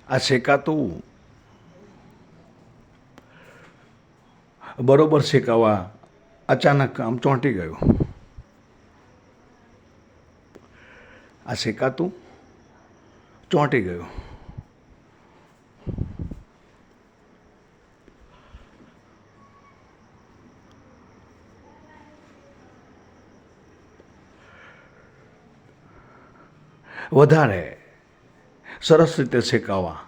આ શેકાતું બરોબર શેકાવા અચાનક આમ ચોંટી ગયું. આ શેકાતું ચોંટી ગયું. વધારે સરસ રીતે શેકાવા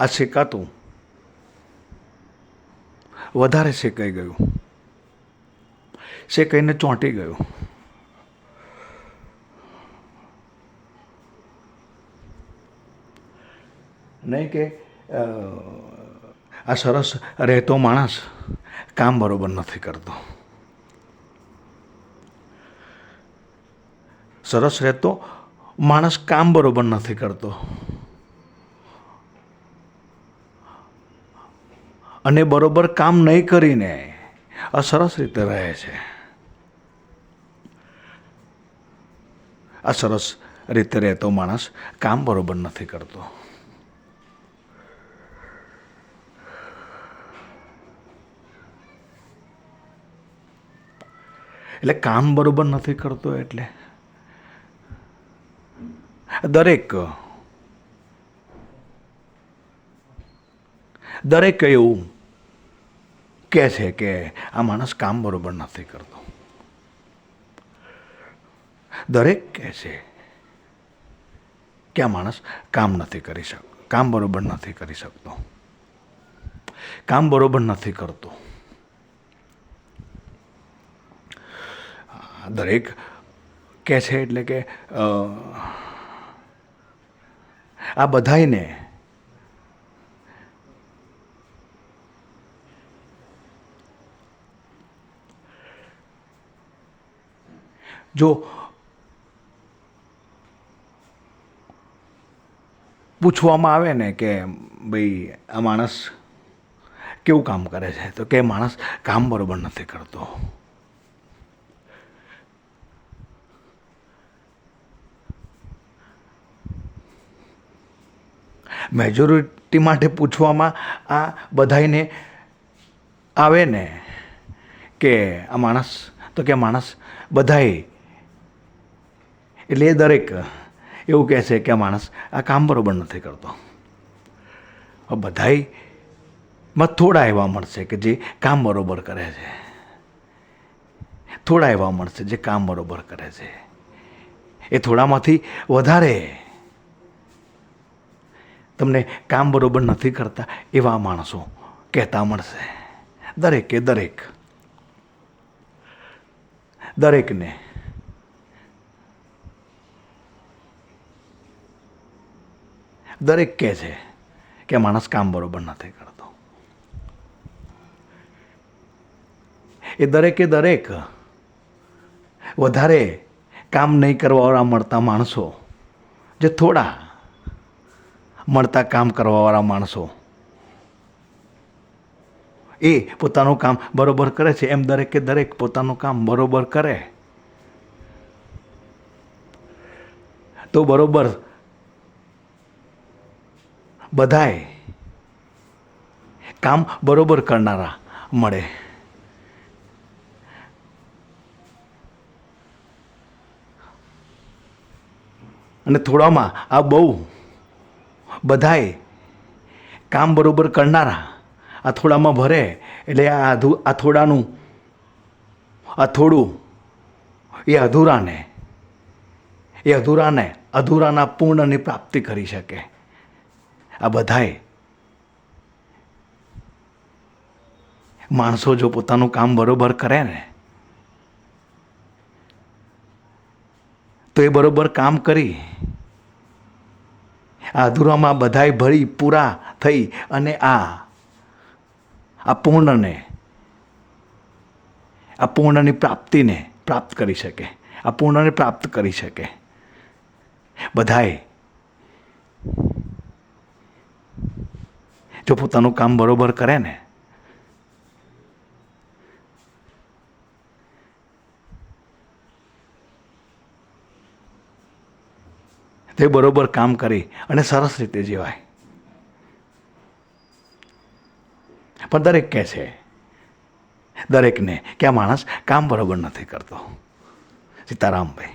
આ શેકાતું વધારે શેકાઈ ગયું. શેકાઈને ચોંટી ગયું. નહીં કે આ સરસ રહેતો માણસ કામ બરોબર નથી કરતો. સરસ રહેતો માણસ કામ બરોબર નથી કરતો અને બરોબર કામ નહીં કરીને અસરસ રીતે રહે છે. આ સરસ રીતે રહેતો માણસ કામ બરોબર નથી કરતો. એટલે કામ બરોબર નથી કરતો એટલે દરેક એવું કહે છે કે આ માણસ કામ બરોબર નથી કરતો. દરેક કહે છે કે આ માણસ કામ બરોબર નથી કરી શકતો, કામ બરોબર નથી કરતો. દરેક કહે છે એટલે કે આ બધાયને જો પૂછવામાં આવે ને કે ભાઈ આ માણસ કેવું કામ કરે છે, તો કે માણસ કામ બરોબર નથી કરતો. મેજોરિટી માટે પૂછવામાં આ બધાયને આવે ને કે આ માણસ, તો કે માણસ બધાય એટલે એ દરેક એવું કહે છે કે આ માણસ આ કામ બરોબર નથી કરતો. બધાયમાં થોડા એવા મળશે કે જે કામ બરોબર કરે છે, થોડા એવા મળશે જે કામ બરોબર કરે છે. એ થોડામાંથી વધારે તમને કામ બરોબર નથી કરતા એવા માણસો કહેતા મળશે. દરેકને દરેક કહે છે કે માણસ કામ બરોબર નથી કરતો. એ દરેક વધારે કામ નહીં કરવાવાળા મળતા માણસો, જે થોડા મળતા કામ કરવાવાળા માણસો, એ પોતાનું કામ બરોબર કરે છે. એમ દરેક પોતાનું કામ બરોબર કરે તો બરોબર બધાય કામ બરોબર કરનારા મળે. અને થોડામાં આ બહુ બધાય કામ બરોબર કરનારા આ થોડામાં ભરે એટલે આ થોડાનું આ થોડું એ અધૂરાના પૂર્ણની પ્રાપ્તિ કરી શકે. આ બધાય માણસો જો પોતાનું કામ બરોબર કરે ને તો એ બરોબર કામ કરી આ અધૂરામાં બધાય ભરી પૂરા થઈ અને આ પૂર્ણની પ્રાપ્તિને પ્રાપ્ત કરી શકે. આ પૂર્ણને પ્રાપ્ત કરી શકે. બધાય જો પોતાનું કામ બરોબર કરે ને તે બરોબર કામ કરી અને સરસ રીતે જીવાય. પણ દરેક કહે છે દરેકને કે આ માણસ કામ બરાબર નથી કરતો. સીતારામભાઈ.